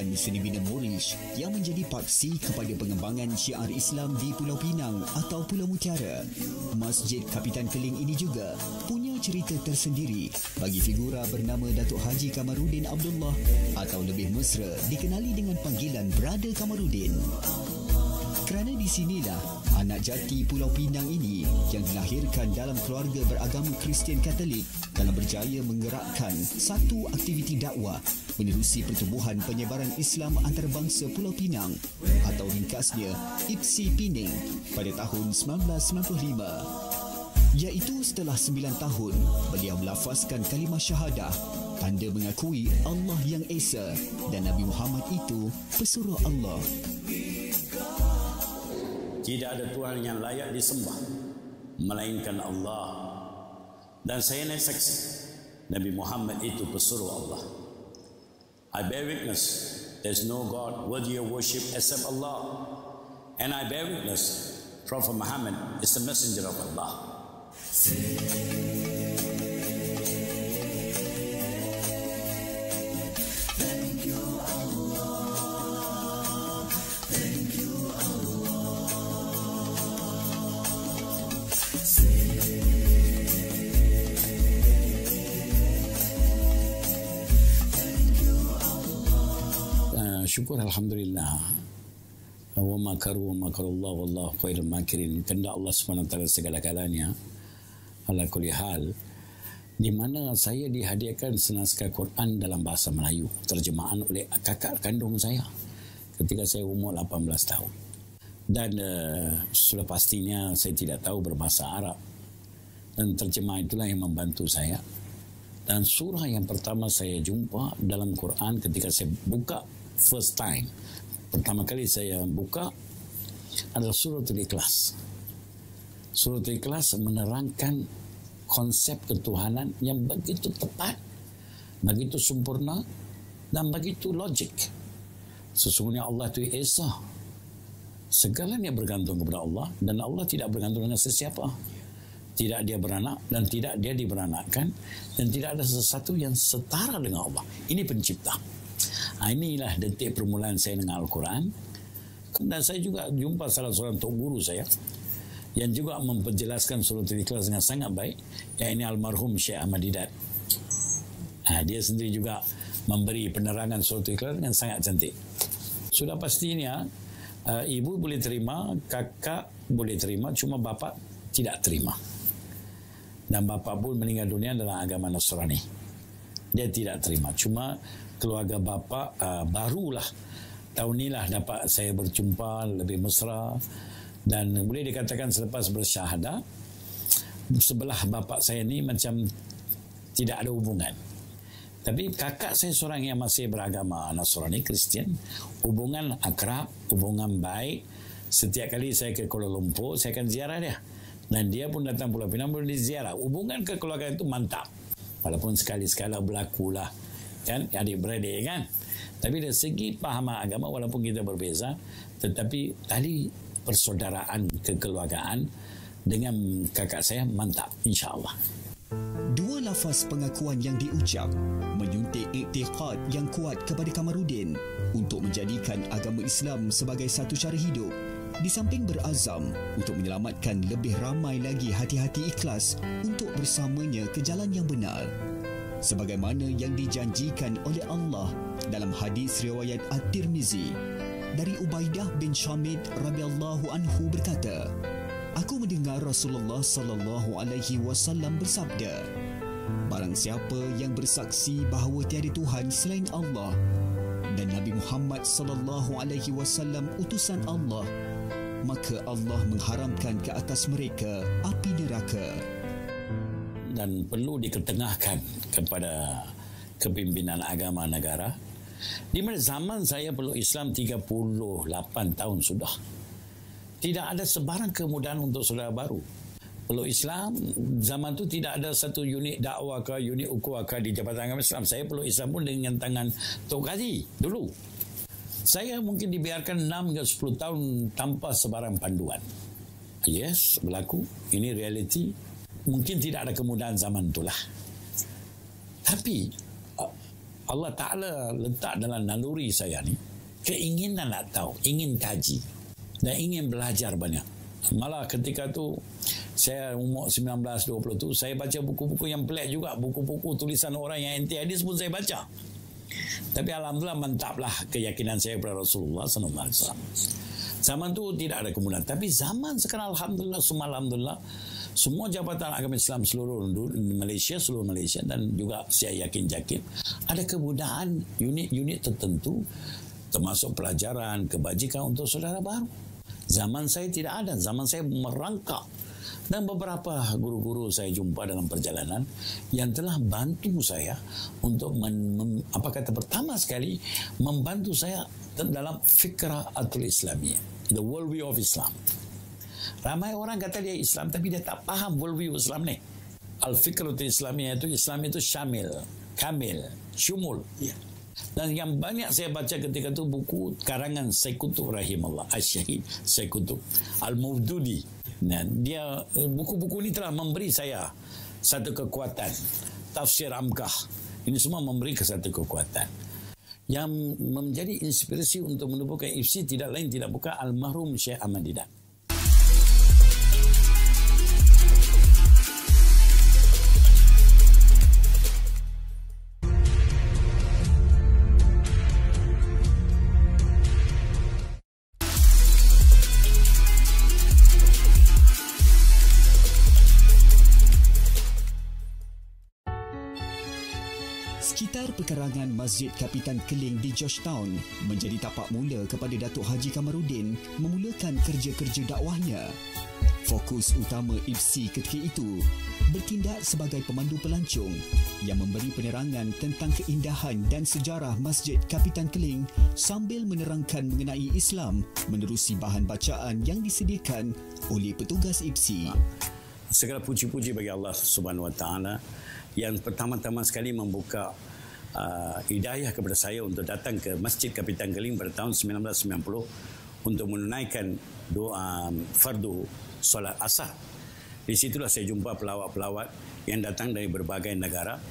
Yayasan Seni Bina Morish yang menjadi paksi kepada pengembangan syiar Islam di Pulau Pinang atau Pulau Mutiara. Masjid Kapitan Keling ini juga punya cerita tersendiri bagi figura bernama Datuk Haji Kamarudin Abdullah atau lebih mesra dikenali dengan panggilan Brother Kamarudin. Kerana di sinilah anak jati Pulau Pinang ini yang dilahirkan dalam keluarga beragama Kristian Katolik dalam berjaya menggerakkan satu aktiviti dakwah menerusi pertubuhan penyebaran Islam antarabangsa Pulau Pinang atau ringkasnya IPSI Pining pada tahun 1995. Iaitu setelah 9 tahun beliau melafazkan kalimah syahadah, tanda mengakui Allah yang Esa dan Nabi Muhammad itu pesuruh Allah. Tidak ada Tuhan yang layak disembah melainkan Allah, dan saya naik saksi Nabi Muhammad itu pesuruh Allah. I bear witness there's no God worthy of worship except Allah, and I bear witness Prophet Muhammad is the messenger of Allah. Syukur alhamdulillah. Wa makaru wa makarullah wallahu khairul makirin. Kehendak Allah SWT segala-galanya. Ala kulli hal, di mana saya dihadiahkan senaskah Quran dalam bahasa Melayu, terjemahan oleh kakak kandung saya ketika saya umur 18 tahun. Dan sudah pastinya saya tidak tahu berbahasa Arab. Dan terjemah itulah yang membantu saya. Dan surah yang pertama saya jumpa dalam Quran ketika saya buka first time, pertama kali saya buka adalah surah Al-Ikhlas. Surah Al-Ikhlas menerangkan konsep ketuhanan yang begitu tepat, begitu sempurna dan begitu logik. Sesungguhnya Allah itu Esa, segalanya bergantung kepada Allah, dan Allah tidak bergantung dengan sesiapa. Tidak dia beranak dan tidak dia diberanakkan, dan tidak ada sesuatu yang setara dengan Allah. Ini pencipta. Inilah detik permulaan saya dengan Al-Quran. Dan saya juga jumpa salah seorang tok guru saya yang juga memperjelaskan surah Al-Ikhlas dengan sangat baik, yaitu almarhum Syekh Ahmad Didat. Dia sendiri juga memberi penerangan surah Al-Ikhlas dengan sangat cantik. Sudah pastinya ibu boleh terima, kakak boleh terima, cuma bapa tidak terima. Dan bapa pun meninggal dunia dalam agama Nasrani. Dia tidak terima. Cuma keluarga bapa barulah tahun inilah dapat saya berjumpa lebih mesra, dan boleh dikatakan selepas bersyahadah sebelah bapa saya ni macam tidak ada hubungan. Tapi kakak saya seorang yang masih beragama Nasrani Kristian, hubungan akrab, hubungan baik. Setiap kali saya ke Kuala Lumpur saya akan ziarah dia, dan dia pun datang Pulau Pinang boleh diziarah. Hubungan kekeluargaan itu mantap, walaupun sekali-sekala berlakulah kan adik-beradik kan, tapi dari segi pahaman agama walaupun kita berbeza, tetapi tali persaudaraan kekeluargaan dengan kakak saya mantap insya-Allah. Dua lafaz pengakuan yang diucap menyuntik iktiqad yang kuat kepada Kamarudin untuk menjadikan agama Islam sebagai satu cara hidup, di samping berazam untuk menyelamatkan lebih ramai lagi hati-hati ikhlas untuk bersamanya ke jalan yang benar. Sebagaimana yang dijanjikan oleh Allah dalam hadis riwayat At-Tirmizi dari Ubaidah bin Syamid radhiyallahu anhu berkata, aku mendengar Rasulullah sallallahu alaihi wasallam bersabda, barang siapa yang bersaksi bahawa tiada Tuhan selain Allah dan Nabi Muhammad sallallahu alaihi wasallam utusan Allah, maka Allah mengharamkan ke atas mereka api neraka. Dan perlu diketengahkan kepada kepimpinan agama negara, di mana zaman saya peluk Islam 38 tahun sudah. Tidak ada sebarang kemudahan untuk saudara baru. Peluk Islam zaman tu tidak ada satu unit dakwah ke unit ukhuwah ke di Jabatan Agama Islam. Saya peluk Islam pun dengan tangan Tok Haji dulu. Saya mungkin dibiarkan 6 hingga 10 tahun tanpa sebarang panduan. Yes, berlaku. Ini realiti. Mungkin tidak ada kemudahan zaman itulah. Tapi Allah Ta'ala letak dalam naluri saya ni keinginan nak tahu, ingin kaji dan ingin belajar banyak. Malah ketika tu saya umur 19-20 tu saya baca buku-buku yang pelik juga, buku-buku tulisan orang yang anti hadis pun saya baca. Tapi alhamdulillah mantaplah keyakinan saya kepada Rasulullah sallallahu alaihi wasallam. Zaman tu tidak ada kemudahan, tapi zaman sekarang alhamdulillah, semua jabatan agama Islam seluruh Malaysia dan juga saya yakin ada kemudahan unit-unit tertentu termasuk pelajaran kebajikan untuk saudara baru. Zaman saya tidak ada, zaman saya merangkak. Dan beberapa guru-guru saya jumpa dalam perjalanan yang telah bantu saya untuk pertama sekali membantu saya dalam fikrah atul Islamiyah, the worldview of Islam. Ramai orang kata dia Islam tapi dia tak faham worldview Islam ni. Al-fikratul Islamiyah itu, Islam itu syamil, kamil, syumul. Ya. Dan yang banyak saya baca ketika itu buku karangan Syekh Qutb rahimahullah, Al-Syahid Syekh Qutb Al-Mawdudi. Nah, dia buku-buku ini telah memberi saya satu kekuatan. Tafsir Amkah ini semua memberi satu kekuatan yang menjadi inspirasi untuk menubuhkan IFSI tidak lain tidak bukan almarhum Syekh Ahmad Didat. Sekitar pekarangan Masjid Kapitan Keling di Georgetown menjadi tapak mula kepada Datuk Haji Kamarudin memulakan kerja-kerja dakwahnya. Fokus utama IFSI ketika itu bertindak sebagai pemandu pelancong yang memberi penerangan tentang keindahan dan sejarah Masjid Kapitan Keling sambil menerangkan mengenai Islam menerusi bahan bacaan yang disediakan oleh petugas IFSI. Segala puji-puji bagi Allah Subhanahu Wa Taala yang pertama-tama sekali membuka hidayah kepada saya untuk datang ke Masjid Kapitan Keling pada tahun 1990 untuk menunaikan doa fardu solat asar. Di situlah saya jumpa pelawat-pelawat yang datang dari berbagai negara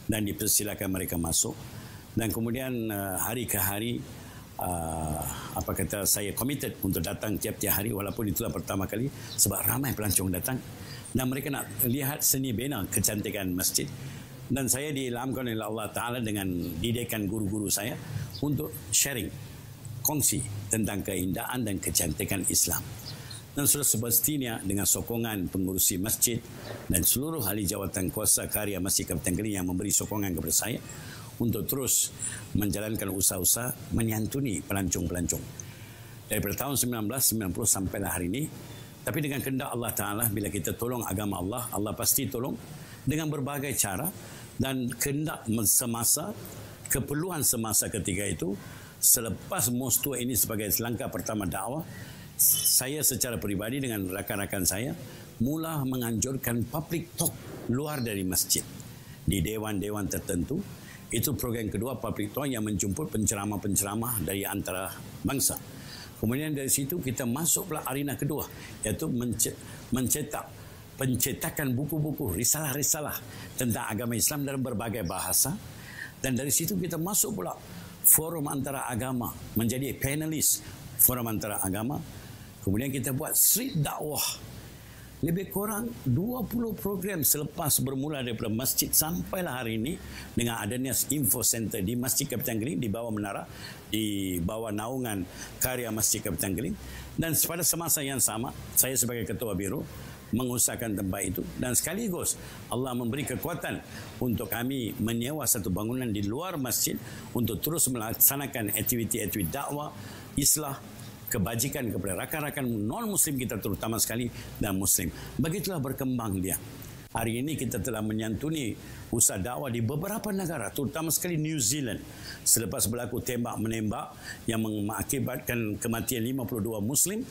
dan dipersilakan mereka masuk. Dan kemudian hari ke hari saya committed untuk datang tiap-tiap hari walaupun itulah pertama kali sebab ramai pelancong datang dan mereka nak lihat seni bina kecantikan masjid. Dan saya diilhamkan oleh Allah Ta'ala dengan didikan guru-guru saya untuk sharing, kongsi tentang keindahan dan kecantikan Islam. Dan sudah semestinya dengan sokongan pengurusi masjid dan seluruh ahli jawatan kuasa karya Masjid Kapitan Keling yang memberi sokongan kepada saya untuk terus menjalankan usaha-usaha menyantuni pelancong-pelancong. Daripada tahun 1990 sampailah hari ini, tapi dengan kehendak Allah Ta'ala, bila kita tolong agama Allah, Allah pasti tolong dengan berbagai cara dan kehendak semasa, keperluan semasa ketika itu. Selepas Mostua ini sebagai langkah pertama dakwah, saya secara peribadi dengan rakan-rakan saya mula menganjurkan public talk luar dari masjid di dewan-dewan tertentu. Itu program kedua, public talk, yang menjemput penceramah-penceramah dari antara bangsa. Kemudian dari situ kita masuk pula arena kedua, iaitu pencetakan buku-buku, risalah-risalah tentang agama Islam dalam berbagai bahasa. Dan dari situ kita masuk pula forum antara agama, menjadi panelis forum antara agama. Kemudian kita buat street dakwah. Lebih kurang 20 program selepas bermula daripada masjid sampailah hari ini dengan adanya info center di Masjid Kapitan Keling di bawah menara, di bawah naungan karya Masjid Kapitan Keling. Dan pada semasa yang sama, saya sebagai Ketua Biro mengusahakan tempat itu dan sekaligus Allah memberi kekuatan untuk kami menyewa satu bangunan di luar masjid untuk terus melaksanakan aktiviti-aktiviti dakwah, islah, kebajikan kepada rakan-rakan non-Muslim kita terutama sekali dan Muslim. Begitulah berkembang dia. Hari ini kita telah menyantuni usaha dakwah di beberapa negara, terutama sekali New Zealand. Selepas berlaku tembak-menembak yang mengakibatkan kematian 52 Muslim,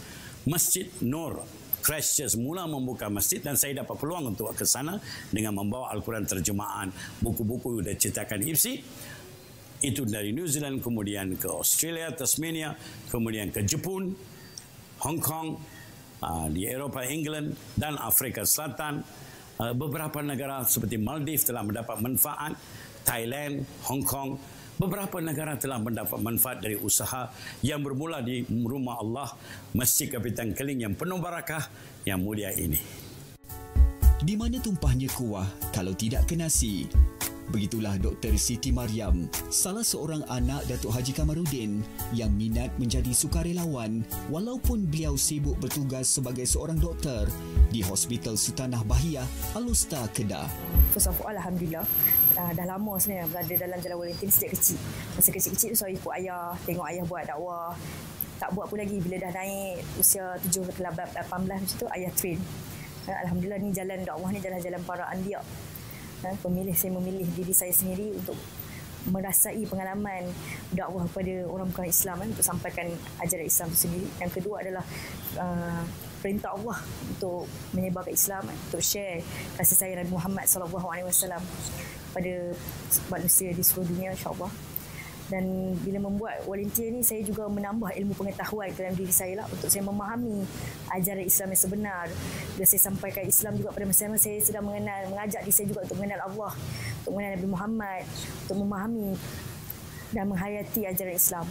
Masjid Nur Christchurch mula membuka masjid dan saya dapat peluang untuk ke sana dengan membawa Al-Quran terjemahan, buku-buku dan cetakan IFSI. Itu dari New Zealand, kemudian ke Australia, Tasmania, kemudian ke Jepun, Hong Kong, di Eropah, England dan Afrika Selatan. Beberapa negara seperti Maldives telah mendapat manfaat Thailand, Hong Kong, beberapa negara telah mendapat manfaat dari usaha yang bermula di rumah Allah, Masjid Kapitan Keling yang penuh barakah yang mulia ini. Di mana tumpahnya kuah kalau tidak ke nasi? Begitulah Dr. Siti Mariam, salah seorang anak Datuk Haji Kamarudin yang minat menjadi sukarelawan walaupun beliau sibuk bertugas sebagai seorang doktor di Hospital Sultanah Bahiyah, Al-Usta, Kedah. First of all, Alhamdulillah, dah lama sebenarnya berada dalam jalan volunteer sejak kecil. Masa kecil-kecil tu saya ikut ayah, tengok ayah buat dakwah. Tak buat pun lagi, bila dah naik usia 17 ke 18 macam tu, ayah train. Alhamdulillah, ni jalan dakwah ni jalan para anbiya. Saya memilih diri saya sendiri untuk merasai pengalaman dakwah kepada orang bukan Islam untuk sampaikan ajaran Islam itu sendiri. Yang kedua adalah perintah Allah untuk menyebarkan Islam, untuk share kasih sayang Nabi Muhammad SAW pada manusia di seluruh dunia, insya-Allah. Dan bila membuat volunteer ni, saya juga menambah ilmu pengetahuan dalam diri saya lah, untuk saya memahami ajaran Islam yang sebenar. Bila saya sampaikan Islam juga pada masa saya sedang mengajak diri saya juga untuk mengenal Allah, untuk mengenal Nabi Muhammad, untuk memahami dan menghayati ajaran Islam.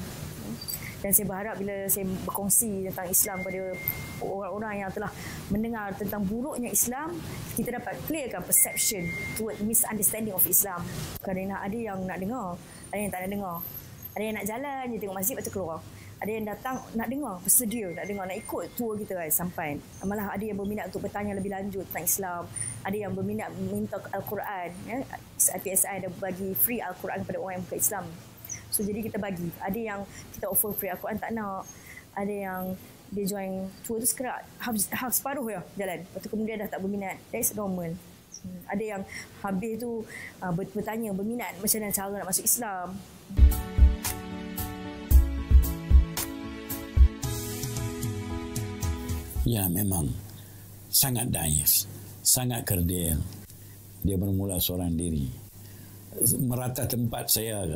Dan saya berharap bila saya berkongsi tentang Islam kepada orang-orang yang telah mendengar tentang buruknya Islam, kita dapat clearkan perception toward misunderstanding of Islam. Kerana ada yang nak dengar, ada yang tak nak dengar. Ada yang nak jalan je tengok masjid lepas tu keluar. Ada yang datang nak dengar, bersedia nak dengar, nak ikut tour kita kan, sampai. Malah ada yang berminat untuk bertanya lebih lanjut tentang Islam. Ada yang berminat minta Al-Quran. Ya. PSI ada bagi free Al-Quran kepada orang yang bukan Islam. So jadi kita bagi. Ada yang kita offer free Al-Quran tak nak. Ada yang dia join tour tu sekerat, half separuh ya jalan. Lepas tu kemudian dah tak berminat. That's normal. Ada yang habis tu bertanya, berminat macam mana cara nak masuk Islam. Ya, memang sangat daif, sangat kerdil. Dia bermula seorang diri. Merata tempat saya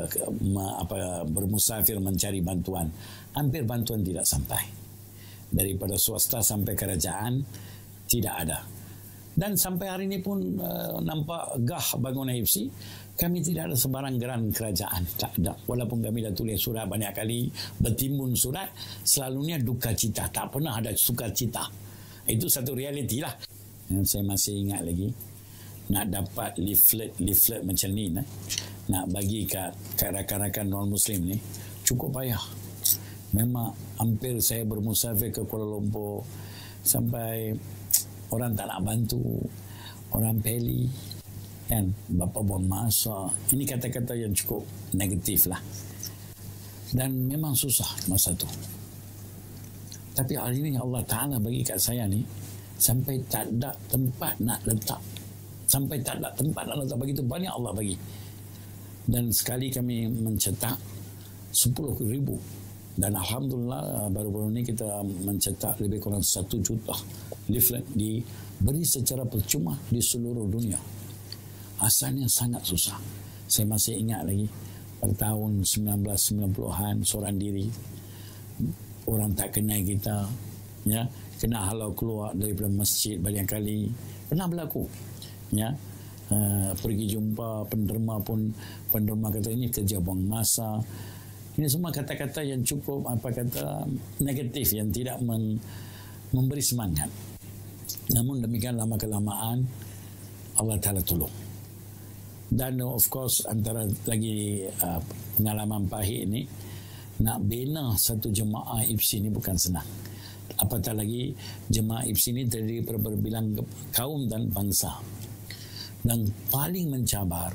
bermusafir mencari bantuan, hampir bantuan tidak sampai. Daripada swasta sampai kerajaan tidak ada. Dan sampai hari ini pun nampak gah bangunan HFC, kami tidak ada sebarang geran kerajaan, tak ada. Walaupun kami dah tulis surat banyak kali, bertimbun surat, selalunya duka cita, tak pernah ada sukacita. Itu satu realiti lah. Yang saya masih ingat lagi, nak dapat leaflet macam ni, nak bagi kat rakan-rakan non-Muslim ni, cukup payah. Memang hampir saya bermusafir ke Kuala Lumpur, sampai orang tak nak bantu, orang peli, kan, bapa buang masa. Ini kata-kata yang cukup negatif lah. Dan memang susah masa tu. Tapi hari ini Allah Ta'ala bagi kat saya ni, sampai tak ada tempat nak letak. Sampai tak ada tempat nak letak, begitu banyak Allah bagi. Dan sekali kami mencetak 10,000. Dan Alhamdulillah baru-baru ini kita mencetak lebih kurang 1 juta leaflet diberi secara percuma di seluruh dunia. Asalnya sangat susah. Saya masih ingat lagi pada tahun 1990-an, seorang diri, orang tak kenal kita, ya, kena halau keluar daripada masjid banyak kali. Pernah berlaku, ya. Pergi jumpa penderma pun, penderma kata ini kerja buang masa. Ini semua kata-kata yang cukup negatif, yang tidak memberi semangat. Namun demikian, lama kelamaan Allah Ta'ala tolong. Dan of course antara lagi pengalaman pahit ini, nak bina satu jemaah IPSI ini bukan senang. Apatah lagi jemaah IPSI ini terdiri berbilang kaum dan bangsa. Dan paling mencabar,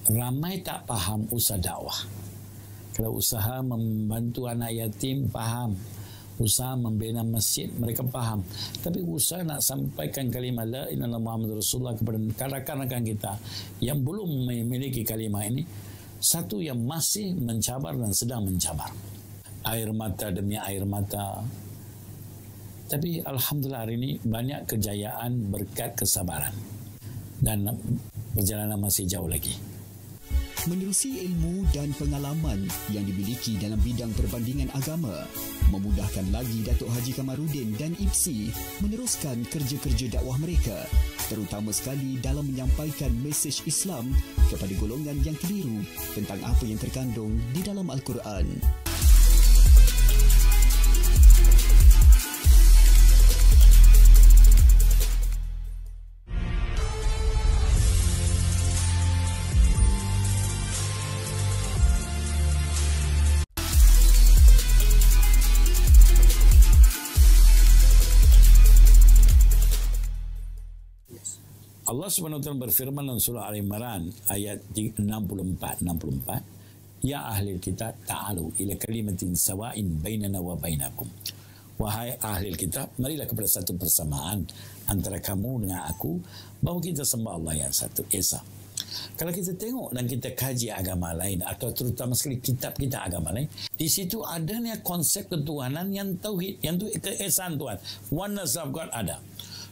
ramai tak faham usaha dakwah. Kalau usaha membantu anak yatim, faham. Usaha membina masjid, mereka faham. Tapi usaha nak sampaikan kalimah La ilaha illallah Muhammadur Rasulullah kepada rakan-rakan kita yang belum memiliki kalimah ini, satu yang masih mencabar dan sedang mencabar. Air mata demi air mata. Tapi Alhamdulillah hari ini banyak kejayaan berkat kesabaran. Dan perjalanan masih jauh lagi. Menerusi ilmu dan pengalaman yang dimiliki dalam bidang perbandingan agama, memudahkan lagi Datuk Haji Kamarudin dan IPSI meneruskan kerja-kerja dakwah mereka, terutama sekali dalam menyampaikan mesej Islam kepada golongan yang keliru tentang apa yang terkandung di dalam Al-Quran. Allah Subhanahu wa taala berfirman dalam surah Al-Imran ayat 64, ya ahli kitab ta'alu ila kalimatin sawa'in bainana wa bainakum. Wahai ahli kitab, marilah kepada satu persamaan antara kamu dengan aku, bahawa kita sembah Allah yang satu esa. Kalau kita tengok dan kita kaji agama lain, atau terutama sekali kitab kita agama lain, di situ adanya konsep ketuhanan yang tauhid, yang itu keesaan Tuhan, oneness of God ada.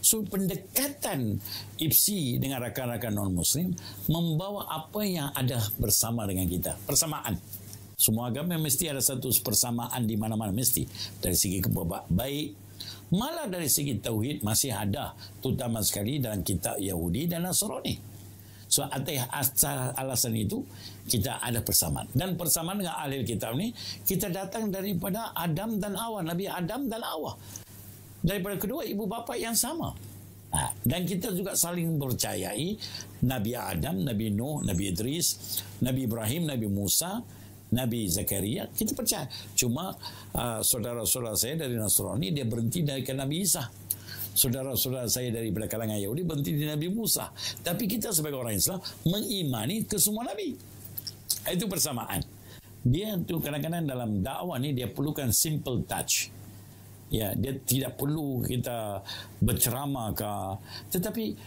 So pendekatan IPSI dengan rakan-rakan non-Muslim membawa apa yang ada bersama dengan kita. Persamaan. Semua agama mesti ada satu persamaan di mana-mana mesti. Dari segi kebaik baik. Malah dari segi tauhid masih ada. Terutama sekali dalam kitab Yahudi dan Nasrani. So atas alasan itu kita ada persamaan. Dan persamaan dengan ahli kitab ni, kita datang daripada Adam dan Hawa. Nabi Adam dan Hawa. Daripada kedua ibu bapa yang sama. Dan kita juga saling percayai Nabi Adam, Nabi Nuh, Nabi Idris, Nabi Ibrahim, Nabi Musa, Nabi Zakaria. Kita percaya. Cuma saudara-saudara saya dari Nasrani, dia berhenti dari Nabi Isa. Saudara-saudara saya dari kalangan Yahudi berhenti di Nabi Musa. Tapi kita sebagai orang Islam mengimani ke semua Nabi. Itu persamaan. Dia tu kadang-kadang dalam dakwah ni dia perlukan simple touch. Ya, dia tidak perlu kita berceramah ke, tetapi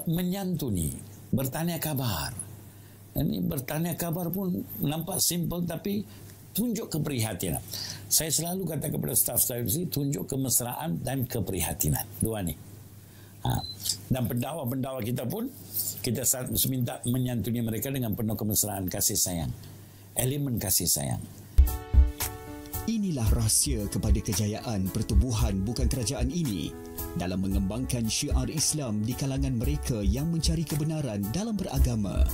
menyantuni, bertanya kabar. Ini bertanya kabar pun nampak simple, tapi tunjuk keprihatinan. Saya selalu kata kepada staf-staf ini, tunjuk kemesraan dan keprihatinan. Dua ni. Dan pendakwa-pendakwa kita pun, kita minta menyantuni mereka dengan penuh kemesraan, kasih sayang. Elemen kasih sayang. Inilah rahsia kepada kejayaan pertubuhan bukan kerajaan ini dalam mengembangkan syiar Islam di kalangan mereka yang mencari kebenaran dalam beragama.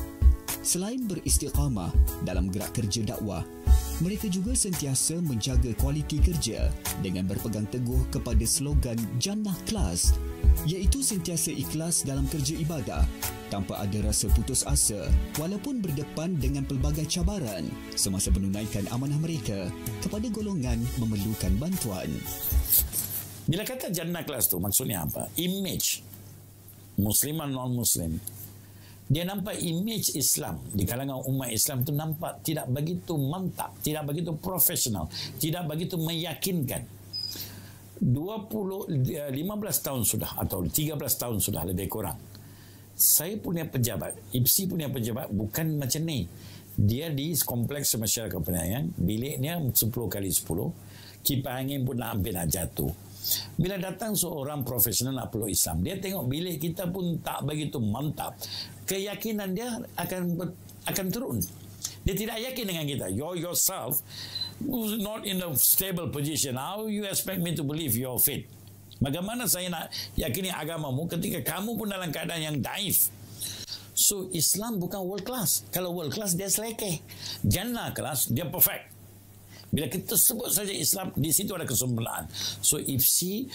Selain beristiqamah dalam gerak kerja dakwah, mereka juga sentiasa menjaga kualiti kerja dengan berpegang teguh kepada slogan Jannah Kelas, iaitu sentiasa ikhlas dalam kerja ibadah tanpa ada rasa putus asa walaupun berdepan dengan pelbagai cabaran semasa menunaikan amanah mereka kepada golongan memerlukan bantuan. Bila kata Jannah Kelas tu maksudnya apa? Image Muslim dan non-Muslim. Dia nampak image Islam di kalangan umat Islam tu nampak tidak begitu mantap, tidak begitu profesional, tidak begitu meyakinkan. 15 tahun sudah atau 13 tahun sudah lebih kurang. Saya punya pejabat, IPSI punya pejabat bukan macam ni. Dia di kompleks masyarakat Penayang, biliknya 10x10, kipas angin pun hampir nak jatuh. Bila datang seorang profesional nak peluk Islam, dia tengok bilik kita pun tak begitu mantap. Keyakinan dia akan turun. Dia tidak yakin dengan kita. You yourself who's not in a stable position. How you expect me to believe your faith? Bagaimana saya nak yakini agamamu ketika kamu pun dalam keadaan yang daif? So Islam bukan world class. Kalau world class dia selekeh. Jannah kelas dia perfect. Bila kita sebut saja Islam, di situ ada kesempurnaan. So IPSI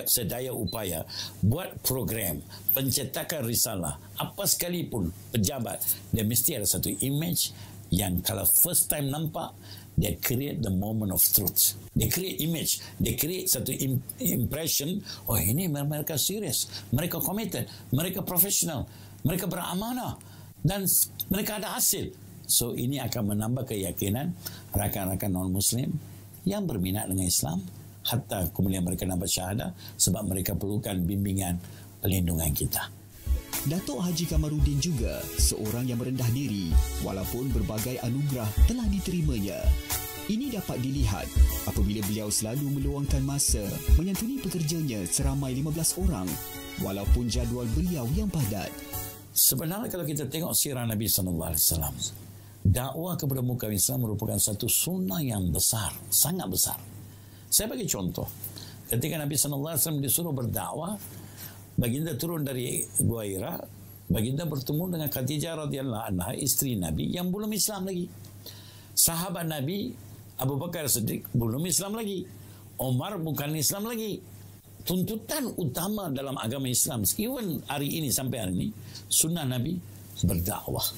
sedaya upaya buat program pencetakan risalah. Apa sekalipun pejabat, dia mesti ada satu image yang kalau first time nampak, dia create the moment of truth. Dia create image. Dia create satu impression, oh ini mereka serius. Mereka committed. Mereka professional. Mereka beramanah. Dan mereka ada hasil. So ini akan menambah keyakinan rakan-rakan non-Muslim yang berminat dengan Islam, hatta kemudian mereka dapat syahadah sebab mereka perlukan bimbingan perlindungan kita. Datuk Haji Kamarudin juga seorang yang merendah diri walaupun berbagai anugerah telah diterimanya. Ini dapat dilihat apabila beliau selalu meluangkan masa menyantuni pekerjanya seramai 15 orang walaupun jadual beliau yang padat. Sebenarnya kalau kita tengok sirah Nabi SAW, dakwah kepada muka Islam merupakan satu sunnah yang besar, sangat besar. Saya bagi contoh. Ketika Nabi SAW disuruh berdakwah, baginda turun dari Gua Hira, baginda bertemu dengan Khadijah radhiyallahu anha, isteri Nabi yang belum Islam lagi. Sahabat Nabi Abu Bakar Siddiq belum Islam lagi. Umar bukan Islam lagi. Tuntutan utama dalam agama Islam, even hari ini sampai hari ini, sunnah Nabi berdakwah.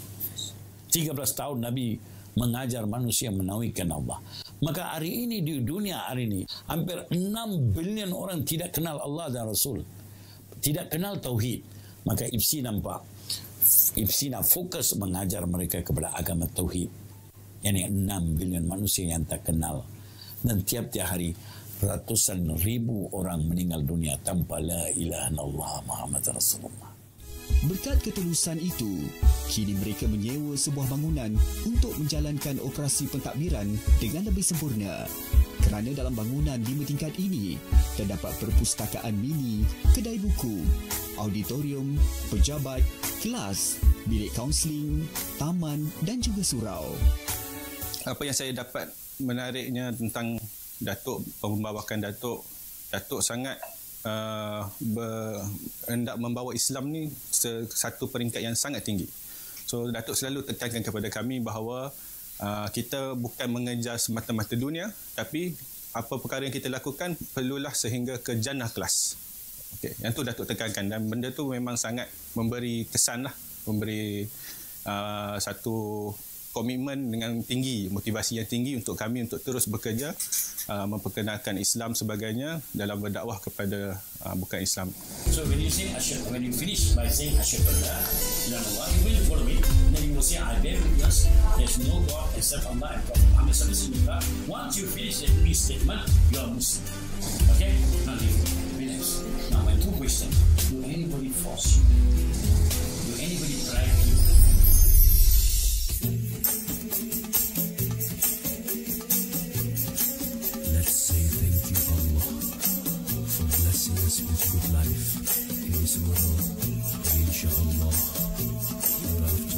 13 tahun Nabi mengajar manusia menawikan Allah. Maka hari ini di dunia hari ini hampir 6 bilion orang tidak kenal Allah dan Rasul, tidak kenal tauhid. Maka IPSI nampak, IPSI nak fokus mengajar mereka kepada agama tauhid. Yani 6 bilion manusia yang tak kenal, dan tiap-tiap hari ratusan ribu orang meninggal dunia tanpa la ilaha illallah Muhammad Rasulullah. Berkat ketulusan itu, kini mereka menyewa sebuah bangunan untuk menjalankan operasi pentadbiran dengan lebih sempurna. Kerana dalam bangunan 5 tingkat ini, terdapat perpustakaan mini, kedai buku, auditorium, pejabat, kelas, bilik kaunseling, taman dan juga surau. Apa yang saya dapat menariknya tentang Datuk, pembawakan Datuk sangat hendak membawa Islam ni satu peringkat yang sangat tinggi. So Datuk selalu tekankan kepada kami bahawa kita bukan mengejar semata-mata dunia, tapi apa perkara yang kita lakukan perlulah sehingga ke jannah kelas. Okay. Yang tu Datuk tekankan, dan benda tu memang sangat memberi kesan lah, memberi satu komitmen dengan tinggi, motivasi yang tinggi untuk kami untuk terus bekerja, memperkenalkan Islam sebagainya dalam berdakwah kepada bukan Islam. So when you say Ashhadu, when you finish by saying Ashhadu an la ilaha illallah, you will follow me. Then you will say I bear witness there's no God except Allah and Prophet Muhammad sallallahu alaihi wasallam. Once you finish that statement, you are Muslim. Okay? Now finish. Now my 2 questions: do anybody force you? Do anybody bribe you? Let's say thank you Allah for blessing us with good life in this world. Inshallah, hereafter